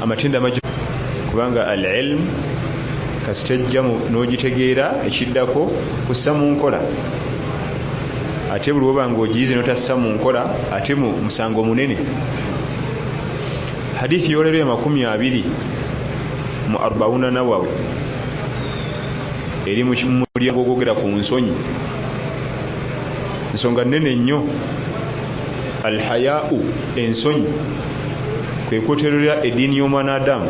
amatenda amaju kubanga al-ilm kasitejja n'ogitegeera ekiddako kussa mu nkola ate buli oba ng'ogiyize n'otassa mu nkola ate mu musango munene. hadithi y'olero ya 20 mu 40 Nawawi eri mu mulyango ogwogera ku nsonyi, nsonga nnene nnyo. Al-haya'u, ensonyi kwe kwoterera eddiini y'omwana Adamu,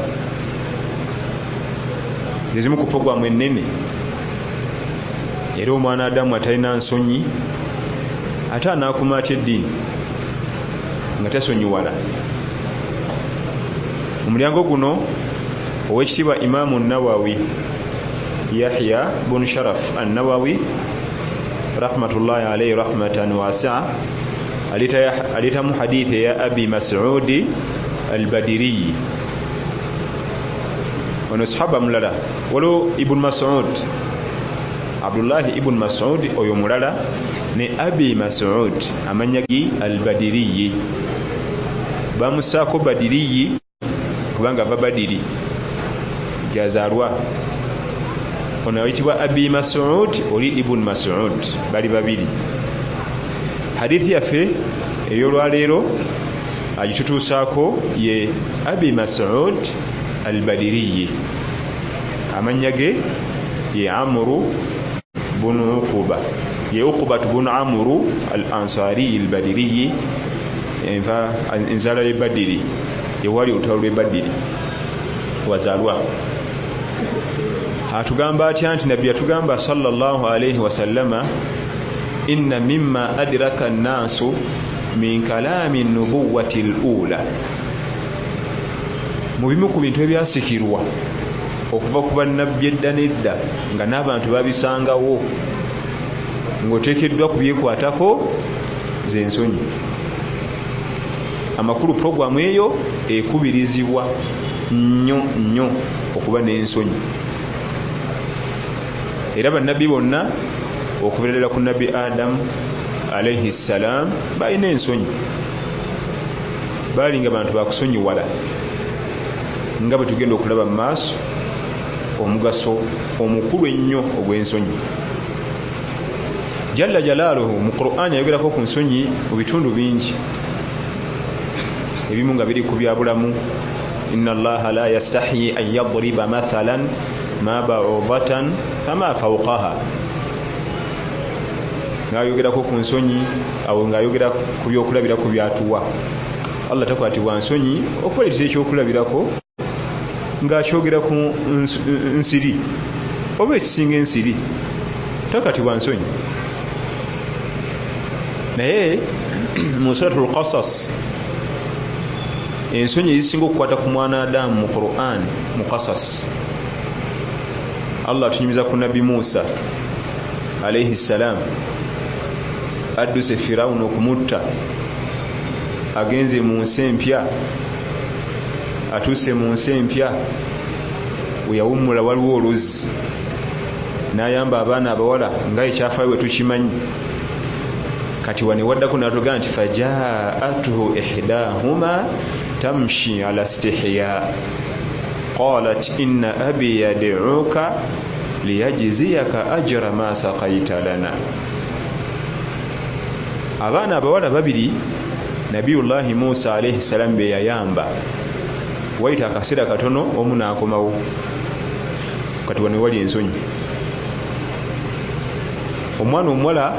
zimu ku pogwamu ennene. Era omwana Adamu atalina nsonyi ate anaakuma atya eddiini nga tasonyiwala. Mu mulyango guno ow'ekitiibwa Imaamu Nawawi Yahya bun Sharaf an-Nawawi rahmatullahi alayhi rahmatan wasi'a alitamu hadithi ya Abi Mas'ud al-Badiri. Ono sahaba mulala walo Ibn Mas'ud, Abdullah ibn Mas'ud oyo mulala ne Abi Mas'ud amanyagi al-Badiri. Bamusako Badiri kubanga Badiri jazarwa. Ono ayitibwa Abi Mas'ud oli Ibn Mas'ud, bali babiri. Hadithi yaffe ey'olwaleero agitutuusaako ye Abi Mas'ud al-Badiri, amanyage ye Amru bun Uquba, ye Uquba bun Amru al-Ansari al-Badiri, enva enzala ye Badiri, ye wali utawulwe Badiri wazalwa. Atugamba atya nti nabbi atugamba sallallahu alayhi wasallama, inna mimma adraka an-nasu min kalami an-nubuwwati al-ula, mu bimu ku bintu ebyasikirwa okuva ku bannabbi edda n'edda nga n'abantu babisangawo ng'oteekeddwa kubyekwatako z'ensonyi. Amakulu programu eyo ekubirizibwa nnyo okuba n'ensonyi. Era bannabbi bonna okubeerera ku nabbi Adamu alayhi salam balina ensonyi, baali nga bantu bakusonyiwala, nga bwe tugenda okulaba mu maaso omugaso omukulu ennyo ogw'ensonyi. Jalla jalaaluhu mu Qur'an yayogerako ku nsonyi mu bitundu bingi, ebimu nga biri ku byabulamu. Inna Allaha la yastahyi an yadriba mathalan ma ba'udatan fama fawqaha, ng'ayogerako ku nsonyi awo ng'ayogera ku byokulabira ku byatuwa. Allah takwatibwa nsonyi okuleetera ekyokulabirako ng'akyogera ku nsiri oba ekisinga ensiri, takatibwa nsonyi. Naye mu suratul Qasas ensonyi ezisinga okukwata ku mwana Adamu mu Qur'an mu Qasas, Allah atunyumiza ku nabbi Musa alayhi salam, adduse Firawuni okumutta, agenze mu nsi empya, atuuse mu nsi empya, we yawummula waliwo oluzzi, n'ayamba abaana abawala nga ekyafaayo bwe tukimanyi. Kati wane waddako n'atugamba nti fajaa'atuhu ihdahuma tamshi ala istihya qalat inna abi yad'uka liyajziyaka ajra ma saqaita lana. Abaana abawala babiri Nabiyullahi Musa alayhi salam be yayamba, wayita akaseera katono omu n'akomawo. Kati wane wali ensonyi. Omwana omuwala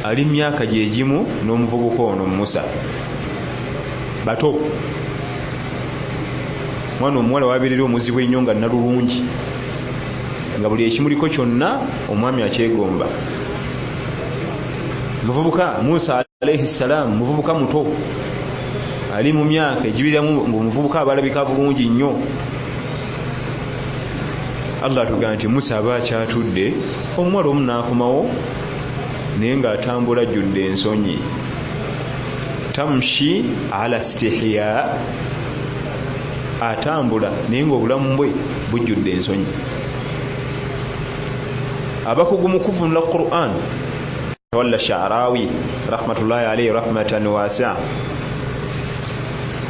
ali myaka gyegimu n'omuvubuka ono Musa, bato. Mwana omuwala wabeerera omuzibu ennyo nga nalulungi, nga buli ekimuliko kyonna omwami akyegomba. Muvubuka Musa alayhi salam, muvubuka muto ali mu myaka egibiramu, muvubuka abalabika bulungi nnyo. Allah atugamba nti Musa aba akyatudde, omuwala omu n'akomawo naye ng'atambula ajjudde ensonyi. Tamshi ala istihya, atambula naye ng'obulamu bwe bujjudde ensonyi. Abakugu mu kuvunula Qur'an walla Sha'rawi rahmatullahi alayhi rahmatan wasi'a,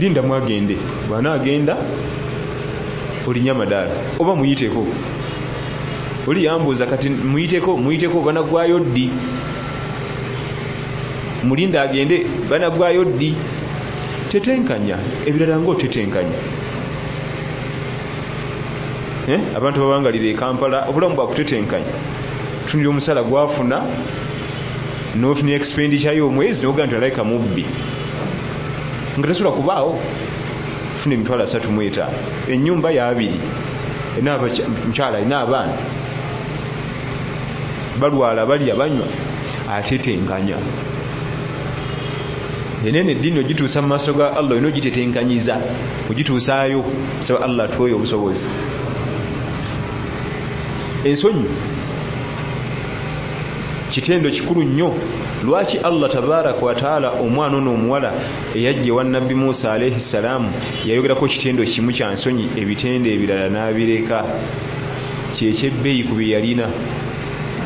linda mwagende bwana agenda olinya madala oba muyiteko oli yambuza kati muyiteko bana gwayo ddi mulinda agende bana gwayo ddi tetenkanya ebirala ngo tetenkanya abantu babangalire Kampala obulamu bwa kutetenkanya tunira omusala gwafuna n'ofuna expenditure y'omwezi n'ogamba nti alayika mubbi nga tasobola kubaawo funa emitwalo 35 ennyumba ya 2 mukyala alina abaana balwala balya banywa atetenkanya enene eddiini ogituusa mu maaso ga Allah olina ogitetenkanyiza ogituusaayo saba Allah atuwe obusobozi ensonyi kitendo kikulu nnyo lwaki Allah tabaraka wa taala omwana ono omuwala eyajje wa nabbi Musa alayhi salamu yayogerako kitendo kimu kya nsonyi ebitende ebirala n'abireka kyekyebeeyi ku bye yalina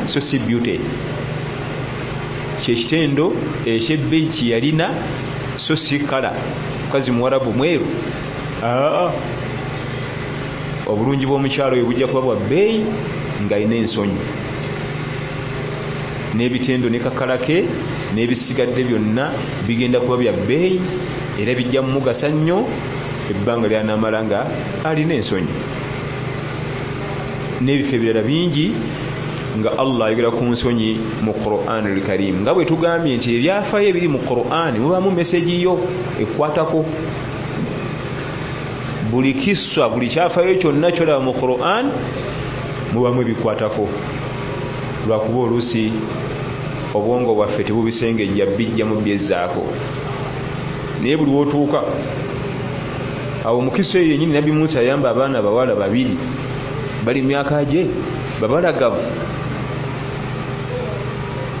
so si beauty kyekitendo ekyebbeeyi kyeyalina so si kala mukazi muwarabu mweru obulungi bw'omukyalo oyo bujja kuba bwa bbeeyi ng'alina ensonyi n'ebitendo ne kakalake n'ebisigadde byonna bigenda kuba bya bbeeyi era bijja mumugasa nnyo ebbanga ly'anaamala nga alina ensonyi n'ebifo ebirala bingi nga Allah ayogera ku nsonyi mu Qur'an al-Karim nga bwe tugambye nti ebyafaayo ebiri mu Qur'an mubaamu meseji yo ekwatako buli kissa buli kyafaayo kyonna kyolaba mu Qur'an mubaamu ebikwatako lwakuba oluusi obwongo bwaffe tebubisengejja bijja mu byezzaako naye buli wotuuka awo mukisa eyo yennyini nabbi Musa yayamba abaana abawala 2 bali myaka gye babalagavu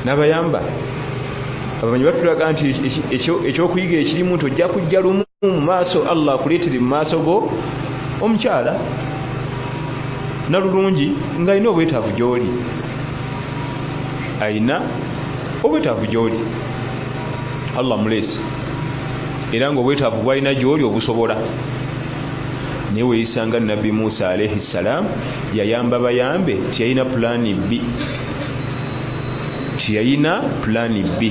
n'abayamba abamanyi batulaga nti ekyokuyiga ekirimu nti ojja kujja lumu mu maaso Allah akuleetere mu maaso go omukyala nalulungi ng'alina obwetaavu gy'oli alina obwetaavu gy'oli Allah muleese era ng'obwetaavu bw'alina gy'oli obusobola naye weeyisanga nabbi Musa alayhi salaam yayamba bayambe tiyalina pulaani B tiyalina pulaani B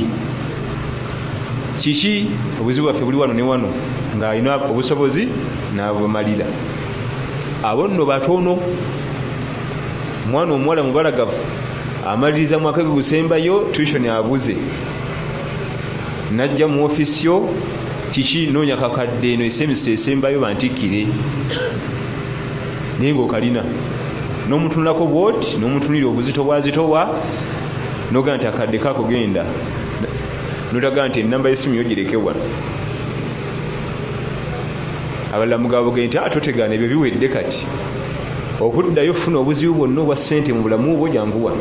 kiki obuzibu bwaffe buli wano ne wano ng'alina obusobozi n'abumalira abo nno batono mwana omuwala mubalagavu amaliriza mwaka gwe gusembayo tuition abuze najja mu office yo kiki noonya kakadde eno esemesita esembayo bantikire naye ng'okalina n'omutunulako bwoti n'omutunulira obuzito bwazitowa noga nti akadde kako genda notaga nti enamba y'essimu yo girekewa abalala mugabo genti totegaana ebyo biwedde kati okuddayo funa obuzibu bwonna obwa ssente mu bulamu bwo janguwa